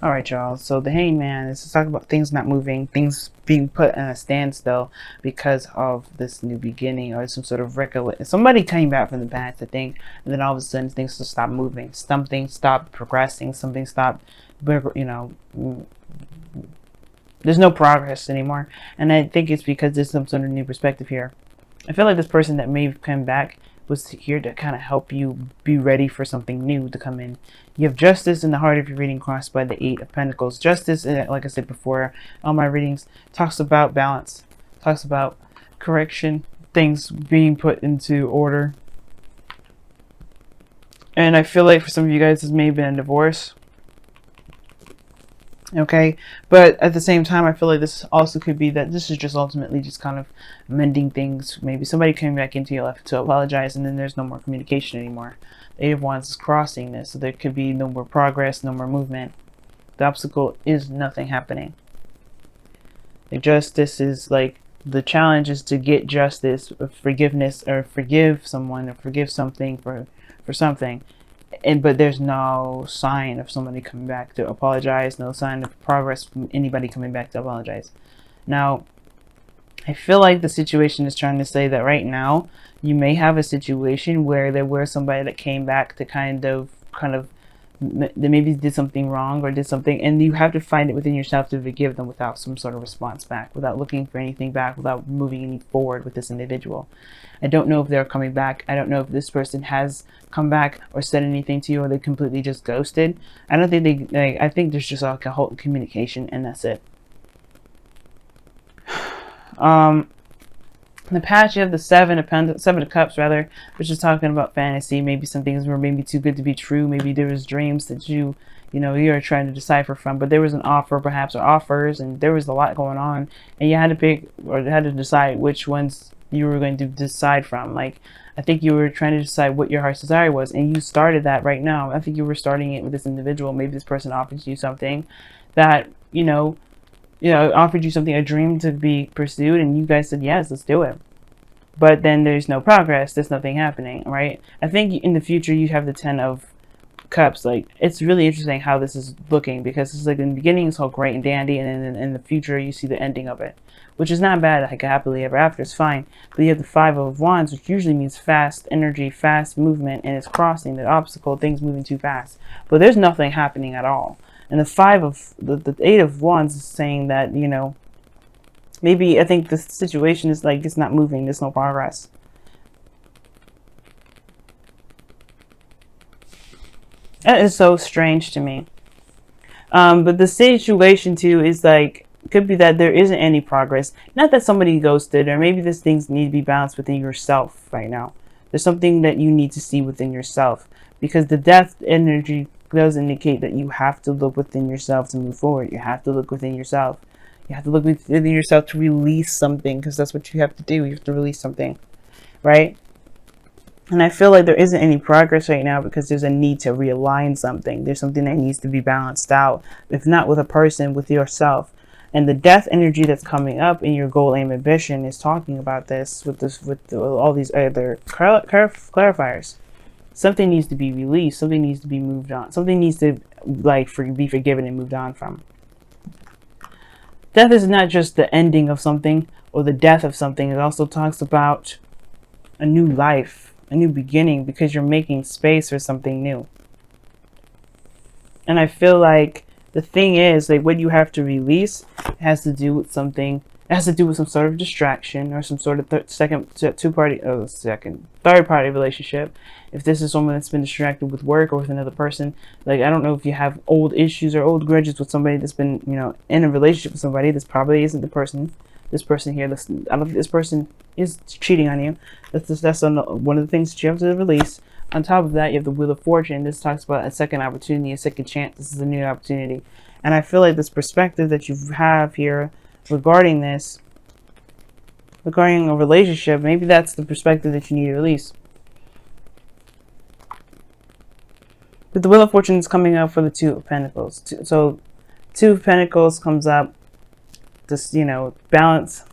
All right, y'all. So the Hangman is to talk about things not moving, things being put in a standstill because of this new beginning or some sort of record. Somebody came back from the past, I think, and then all of a sudden things just stop moving. Something stopped progressing. Something stopped, there's no progress anymore. And I think it's because there's some sort of new perspective here. I feel like this person that may have come back was here to kind of help you be ready for something new to come in. You have justice in the heart of your reading, crossed by the Eight of Pentacles. Justice, like I said before, all my readings talks about balance, talks about correction, things being put into order. And I feel like for some of you guys, this may have been a divorce. Okay, but at the same time, I feel like this also could be that this is just ultimately just kind of mending things. Maybe somebody came back into your life to apologize, and then there's no more communication anymore. The Eight of Wands is crossing this, so there could be no more progress, no more movement. The obstacle is nothing happening. The justice is like, the challenge is to get justice, or forgiveness, or forgive someone, or forgive something for something. But there's no sign of somebody coming back to apologize, no sign of progress from anybody coming back to apologize. Now, I feel like the situation is trying to say that right now you may have a situation where there was somebody that came back to kind of they maybe did something wrong or did something, and you have to find it within yourself to forgive them without some sort of response back, without looking for anything back, without moving any forward with this individual. I don't know if they're coming back. I don't know if this person has come back or said anything to you, or they completely just ghosted. I don't think they, I think there's just like a whole communication, and that's it. In the past, you have the Seven of Cups, rather, which is talking about fantasy. Maybe some things were maybe too good to be true. Maybe there was dreams that you're trying to decipher from, but there was an offer, perhaps, or offers, and there was a lot going on, and you had to pick or had to decide which ones you were going to decide from. Like, I think you were trying to decide what your heart's desire was, and you started that right now. I think you were starting it with this individual. Maybe this person offers you something that, offered you something, a dream to be pursued, and you guys said, yes, let's do it. But then there's no progress. There's nothing happening, right? I think in the future, you have the Ten of Cups. Like, it's really interesting how this is looking, because it's like in the beginning, it's all great and dandy, and then in the future, you see the ending of it, which is not bad. Like, happily ever after, it's fine. But you have the Five of Wands, which usually means fast energy, fast movement, and it's crossing the obstacle, things moving too fast. But there's nothing happening at all. And the Eight of Wands is saying that, maybe I think the situation is like it's not moving. There's no progress. That is so strange to me. But the situation too is like, could be that there isn't any progress. Not that somebody ghosted, or maybe these things need to be balanced within yourself right now. There's something that you need to see within yourself, because the Death energy does indicate that you have to look within yourself to move forward. You have to look within yourself. You have to look within yourself to release something, because that's what you have to do. You have to release something, right? And I feel like there isn't any progress right now because there's a need to realign something. There's something that needs to be balanced out, if not with a person, with yourself. And the Death energy that's coming up in your goal, aim, ambition is talking about this with all these other clarifiers. Something needs to be released. Something needs to be moved on. Something needs to be forgiven and moved on from. Death is not just the ending of something or the death of something. It also talks about a new life, a new beginning, because you're making space for something new. And I feel like the thing is, like, what you have to release has to do with something. It has to do with some sort of distraction or some sort of third party relationship. If this is someone that's been distracted with work or with another person, like, I don't know if you have old issues or old grudges with somebody that's been, in a relationship with somebody. This probably isn't the person. This person here, I don't think this person is cheating on you. That's one of the things that you have to release. On top of that, you have the Wheel of Fortune. This talks about a second opportunity, a second chance. This is a new opportunity. And I feel like this perspective that you have here regarding a relationship, maybe that's the perspective that you need to release. But the Wheel of Fortune is coming up for the Two of Pentacles. So Two of Pentacles comes up, just, balance.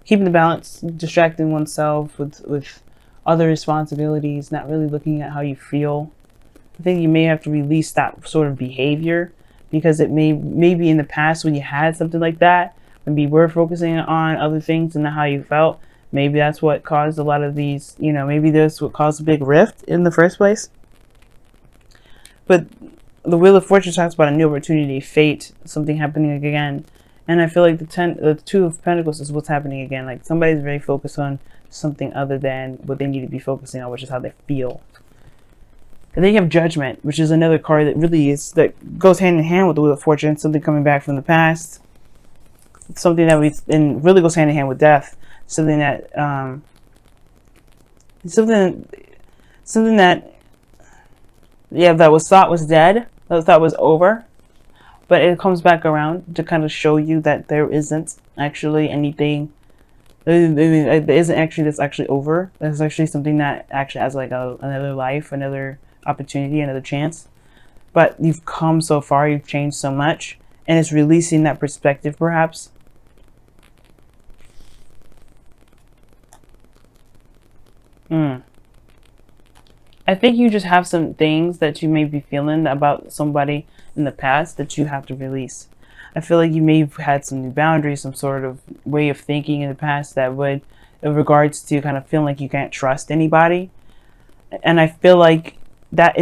Keeping the balance, distracting oneself with other responsibilities, not really looking at how you feel. I think you may have to release that sort of behavior because it maybe in the past when you had something like that, maybe you were focusing on other things and not how you felt. Maybe that's what caused a lot of these, you know, maybe that's what caused a big rift in the first place. But the Wheel of Fortune talks about a new opportunity, fate, something happening again. And I feel like the Two of Pentacles is what's happening again. Like somebody's very focused on something other than what they need to be focusing on, which is how they feel. And then you have Judgment, which is another card that really is, that goes hand in hand with the Wheel of Fortune, something coming back from the past. Something that and really goes hand in hand with death. Something that, something that, yeah, that was thought was dead, that thought was over, but it comes back around to kind of show you that there isn't actually anything. There isn't actually that's actually over. There's actually something that actually has like another life, another opportunity, another chance. But you've come so far, you've changed so much, and it's releasing that perspective, perhaps. I think you just have some things that you may be feeling about somebody in the past that you have to release. I feel like you may have had some new boundaries, some sort of way of thinking in the past that would, in regards to kind of feeling like you can't trust anybody. And I feel like that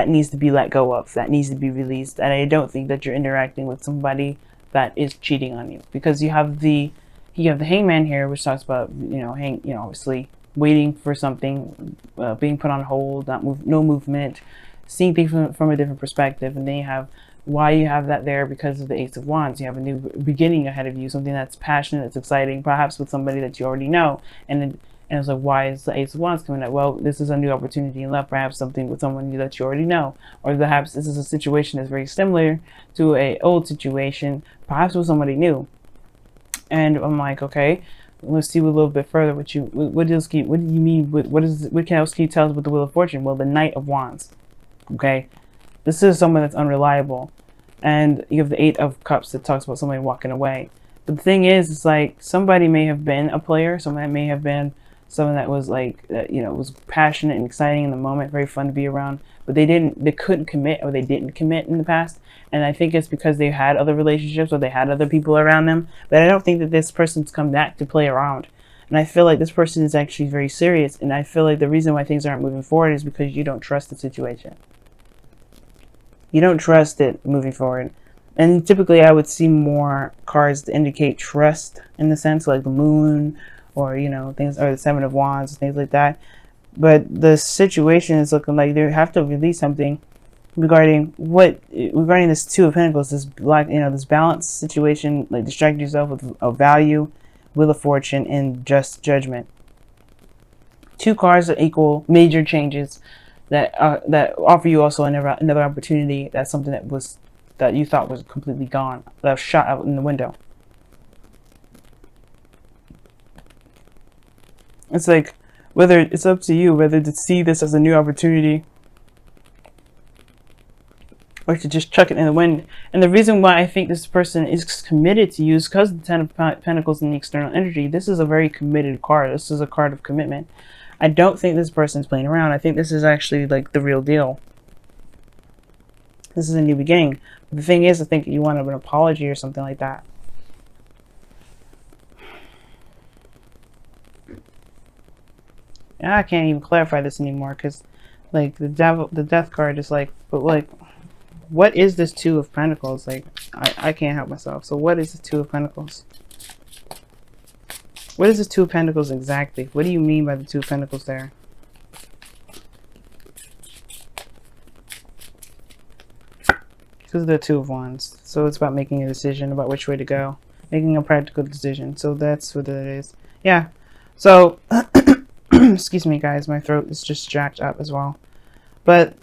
needs to be let go of. That needs to be released. And I don't think that you're interacting with somebody that is cheating on you, because you have the Hangman here, which talks about, you know, obviously waiting for something, being put on hold, no movement, seeing things from a different perspective. And then you have why you have that there, because of the Ace of Wands. You have a new beginning ahead of you, something that's passionate, that's exciting, perhaps with somebody that you already know. And it's like, why is the Ace of Wands coming up? Well, this is a new opportunity in love, perhaps something with someone that you already know, or perhaps this is a situation that's very similar to an old situation, perhaps with somebody new. And I'm like, okay, let's see a little bit further. What do you mean? What else can you tell us with the Wheel of Fortune? Well, the Knight of Wands. Okay, this is someone that's unreliable, and you have the Eight of Cups that talks about somebody walking away. But the thing is, it's like somebody may have been a player, somebody may have been someone that was like, you know, was passionate and exciting in the moment, very fun to be around, but they couldn't commit, or they didn't commit in the past. And I think it's because they had other relationships, or they had other people around them. But I don't think that this person's come back to play around. And I feel like this person is actually very serious. And I feel like the reason why things aren't moving forward is because you don't trust the situation. You don't trust it moving forward. And typically I would see more cards to indicate trust, in the sense like the Moon, or, you know, things, or the Seven of Wands, things like that. But the situation is looking like they have to release something regarding this Two of Pentacles, this this balanced situation, like distract yourself with a value, Wheel of Fortune, and just Judgment. Two cards that equal major changes that offer you also another opportunity. That's something that you thought was completely gone, that was shot out in the window. It's like, whether it's up to you whether to see this as a new opportunity, or to just chuck it in the wind. And the reason why I think this person is committed to you is because of the Ten of Pentacles and the external energy. This is a very committed card. This is a card of commitment. I don't think this person's playing around. I think this is actually like the real deal. This is a new beginning. The thing is, I think you want an apology or something like that. And I can't even clarify this anymore, because like the death card is like, but like, what is this Two of Pentacles? Like, I can't help myself. So what is the Two of Pentacles? What is the Two of Pentacles exactly? What do you mean by the Two of Pentacles there? This is the Two of Wands. So it's about making a decision about which way to go. Making a practical decision. So that's what it is. Yeah. So, excuse me guys, my throat is just jacked up as well. But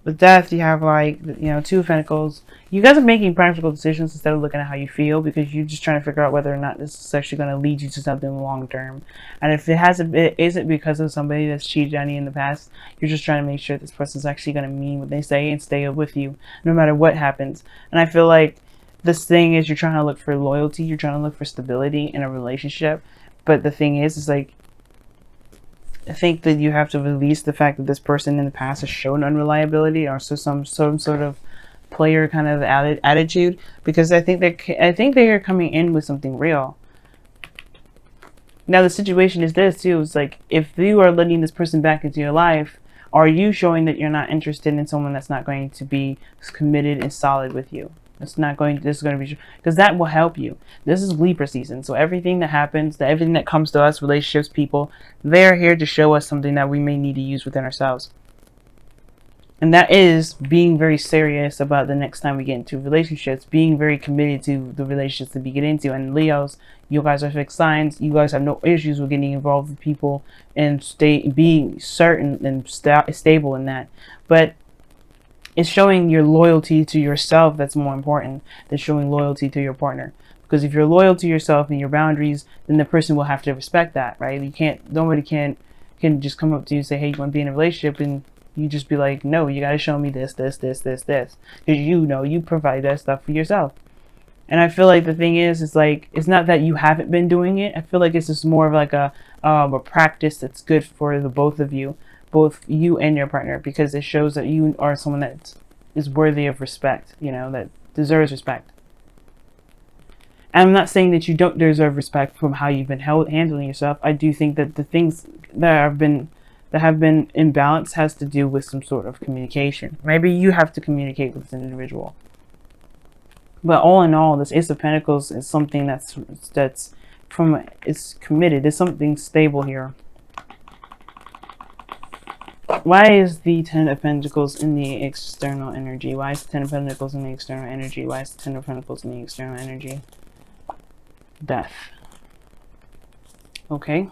with death, you have like, you know, Two of Pentacles. You guys are making practical decisions instead of looking at how you feel, because you're just trying to figure out whether or not this is actually going to lead you to something long term. And if it isn't because of somebody that's cheated on you in the past, you're just trying to make sure this person's actually going to mean what they say and stay with you no matter what happens. And I feel like this thing is, you're trying to look for loyalty, you're trying to look for stability in a relationship. But the thing is like, I think that you have to release the fact that this person in the past has shown unreliability, or so some sort of player kind of attitude, because I think they are coming in with something real. Now the situation is this too, it's like, if you are letting this person back into your life, are you showing that you're not interested in someone that's not going to be committed and solid with you? This is going to be, because that will help you. This is Libra season, so everything that happens, everything that comes to us, relationships, people, they're here to show us something that we may need to use within ourselves. And that is being very serious about the next time we get into relationships, being very committed to the relationships that we get into. And Leos, you guys are fixed signs. You guys have no issues with getting involved with people and being certain and stable in that. But it's showing your loyalty to yourself that's more important than showing loyalty to your partner. Because if you're loyal to yourself and your boundaries, then the person will have to respect that, right? Nobody can just come up to you and say, hey, you want to be in a relationship, and you just be like, no, you got to show me this. Because you provide that stuff for yourself. And I feel like the thing is like, it's not that you haven't been doing it. I feel like it's just more of like a practice that's good for the both of you, both you and your partner, because it shows that you are someone that is worthy of respect, that deserves respect. And I'm not saying that you don't deserve respect from how you've been handling yourself. I do think that the things that have been imbalanced has to do with some sort of communication. Maybe you have to communicate with an individual. But all in all, this Ace of Pentacles is something it's committed. There's something stable here. Why is the Ten of Pentacles in the external energy? Why is the Ten of Pentacles in the external energy? Why is the Ten of Pentacles in the external energy? Death. Okay.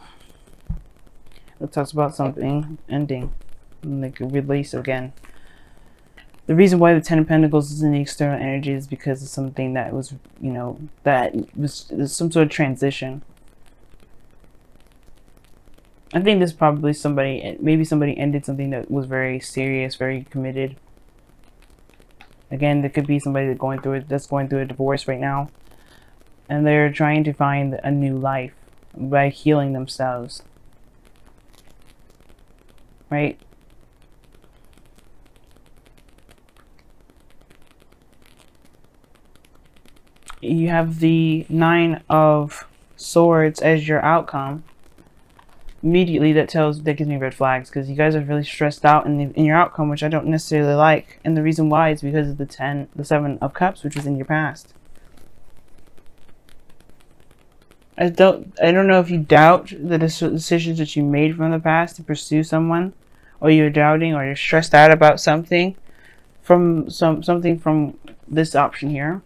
It talks about something ending, like a release again. The reason why the Ten of Pentacles is in the external energy is because of something that was, some sort of transition. I think this probably maybe somebody ended something that was very serious, very committed. Again, there could be somebody that's going through a divorce right now, and they're trying to find a new life by healing themselves. Right? You have the Nine of Swords as your outcome. Immediately that gives me red flags, because you guys are really stressed out in your outcome, which I don't necessarily like. And the reason why is because of the Seven of Cups, which was in your past. I don't know if you doubt the decisions that you made from the past to pursue someone, or you're doubting, or you're stressed out about something from this option here.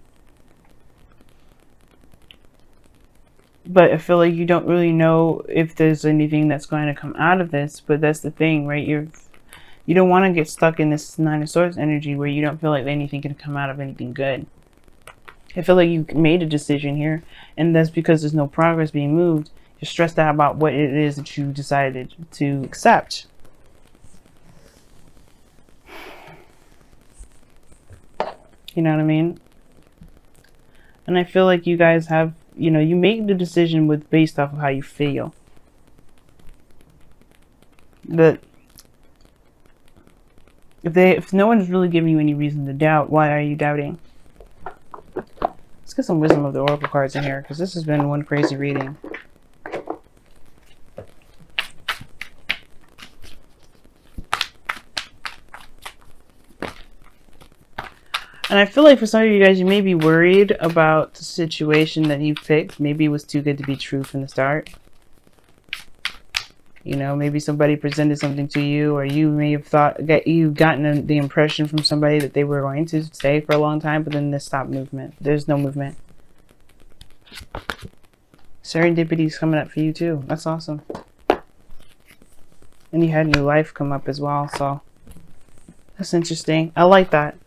But I feel like you don't really know if there's anything that's going to come out of this. But that's the thing, right? You don't want to get stuck in this Nine of Swords energy where you don't feel like anything can come out of anything good. I feel like you made a decision here, and that's because there's no progress being moved. You're stressed out about what it is that you decided to accept. You know what I mean? And I feel like you guys have, you make the decision based off of how you feel. But if no one's really giving you any reason to doubt, why are you doubting? Let's get some wisdom of the Oracle cards in here, because this has been one crazy reading. And I feel like for some of you guys, you may be worried about the situation that you picked. Maybe it was too good to be true from the start. Maybe somebody presented something to you, or you may have gotten the impression from somebody that they were going to stay for a long time, but then they stopped movement. There's no movement. Serendipity is coming up for you too. That's awesome. And you had new life come up as well, so that's interesting. I like that.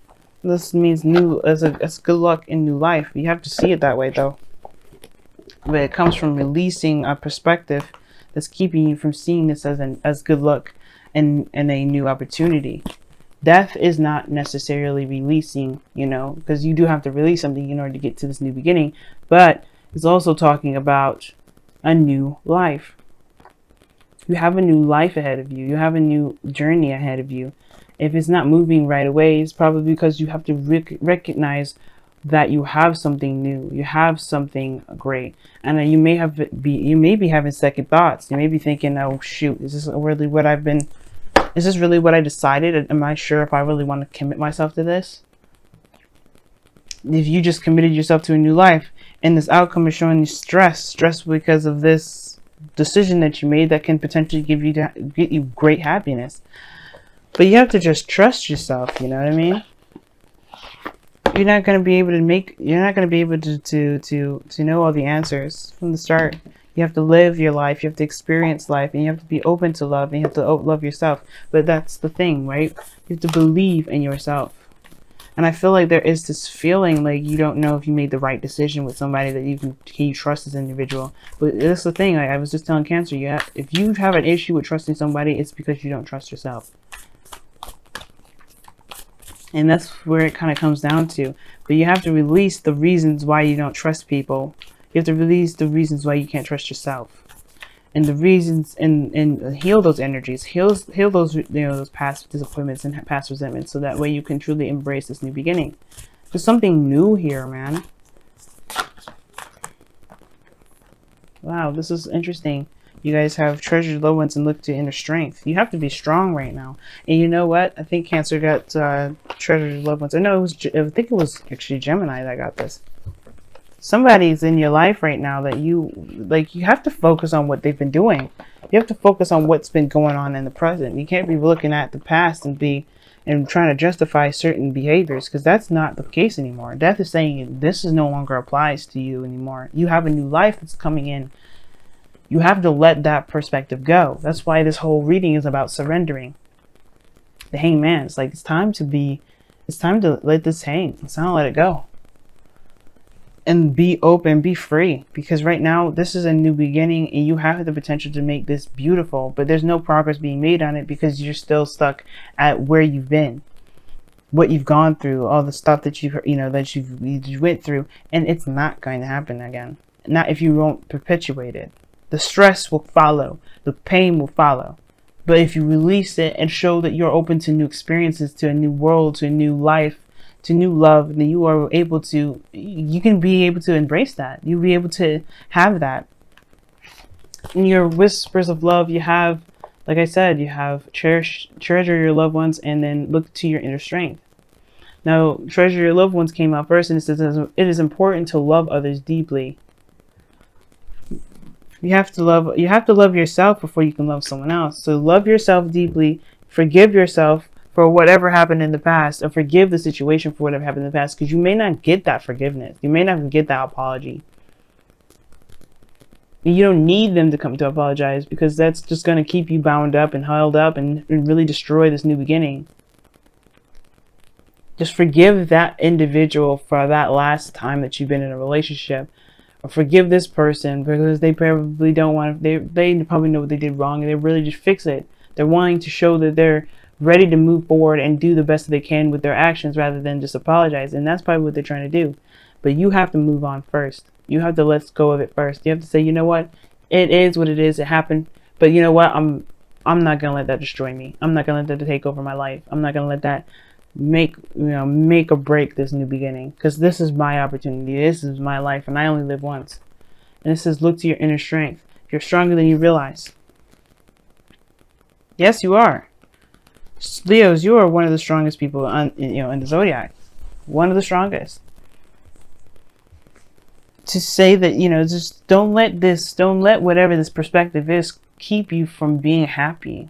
This means it's good luck in new life. You have to see it that way though. But it comes from releasing a perspective that's keeping you from seeing this as good luck and a new opportunity. Death is not necessarily releasing, because you do have to release something in order to get to this new beginning, but it's also talking about a new life. You have a new life ahead of you. You have a new journey ahead of you. If it's not moving right away, it's probably because you have to recognize that you have something new, you have something great, and you may be having second thoughts. You may be thinking, oh shoot, is this really what I've been, is this really what I decided? Am I sure if I really want to commit myself to this? If you just committed yourself to a new life and this outcome is showing you stress because of this decision that you made that can potentially get you great happiness. But you have to just trust yourself, you know what I mean? You're not going to be able to know all the answers from the start. You have to live your life, you have to experience life, and you have to be open to love, and you have to love yourself. But that's the thing, right? You have to believe in yourself. And I feel like there is this feeling like you don't know if you made the right decision with somebody that you trust as an individual. But that's the thing, like I was just telling Cancer, if you have an issue with trusting somebody, it's because you don't trust yourself. And that's where it kind of comes down to. But you have to release the reasons why you don't trust people. You have to release the reasons why you can't trust yourself. And the reasons, and heal those energies, heal those, those past disappointments and past resentments, so that way you can truly embrace this new beginning. There's something new here, man. Wow, this is interesting. You guys have treasured loved ones and look to inner strength. You have to be strong right now. And you know what? I think Cancer got treasured loved ones. I think it was actually Gemini that got this. Somebody's in your life right now that you have to focus on what they've been doing. You have to focus on what's been going on in the present. You can't be looking at the past and trying to justify certain behaviors, because that's not the case anymore. Death is saying this is no longer applies to you anymore. You have a new life that's coming in. You have to let that perspective go. That's why this whole reading is about surrendering. The Hangman. It's like it's time to let this hang. It's time to let it go. And be open, be free. Because right now, this is a new beginning and you have the potential to make this beautiful. But there's no progress being made on it because you're still stuck at where you've been. What you've gone through, all the stuff that you went through. And it's not going to happen again. Not if you won't perpetuate it. The stress will follow. The pain will follow. But if you release it and show that you're open to new experiences, to a new world, to a new life, to new love, then you are able to, you can be able to embrace that. You'll be able to have that. In your whispers of love, you have, like I said, you have treasure your loved ones and then look to your inner strength. Now, treasure your loved ones came out first, and it says it is important to love others deeply. You have to love yourself before you can love someone else. So love yourself deeply, forgive yourself for whatever happened in the past, or forgive the situation for whatever happened in the past, because you may not get that forgiveness. You may not get that apology. You don't need them to come to apologize, because that's just going to keep you bound up and held up and really destroy this new beginning. Just forgive that individual for that last time that you've been in a relationship. Or forgive this person because they probably don't want to, they probably know what they did wrong and they really just fix it. They're wanting to show that they're ready to move forward and do the best that they can with their actions rather than just apologize. And that's probably what they're trying to do. But you have to move on first. You have to let go of it first. You have to say, you know what? It is what it is. It happened. But you know what? I'm not going to let that destroy me. I'm not going to let that take over my life. I'm not going to let that make or break this new beginning, because this is my opportunity. This is my life and I only live once. And it says look to your inner strength. You're stronger than you realize. Yes, you are. Leos, you are one of the strongest people in the zodiac. One of the strongest. To say that, just don't let whatever this perspective is keep you from being happy.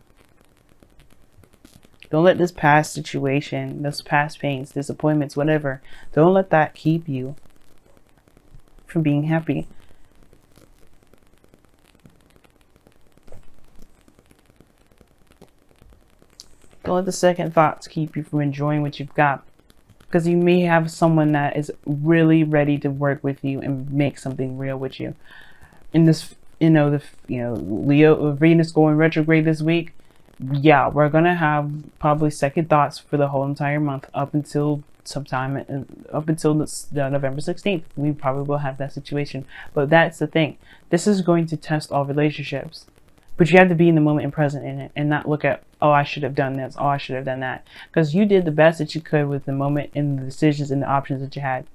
Don't let this past situation, those past pains, disappointments, whatever, don't let that keep you from being happy. Don't let the second thoughts keep you from enjoying what you've got. Because you may have someone that is really ready to work with you and make something real with you. In this, Leo, Venus going retrograde this week. Yeah, we're gonna have probably second thoughts for the whole entire month up until November 16th. We probably will have that situation. But that's the thing. This is going to test all relationships. But you have to be in the moment and present in it, and not look at, oh, I should have done this, oh, I should have done that. Because you did the best that you could with the moment and the decisions and the options that you had.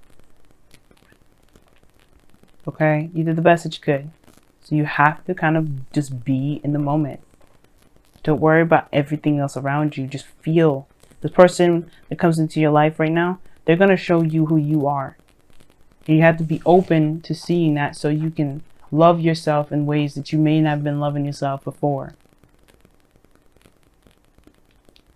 Okay? You did the best that you could. So you have to kind of just be in the moment. Don't worry about everything else around you. Just feel. The person that comes into your life right now, they're going to show you who you are. And you have to be open to seeing that so you can love yourself in ways that you may not have been loving yourself before.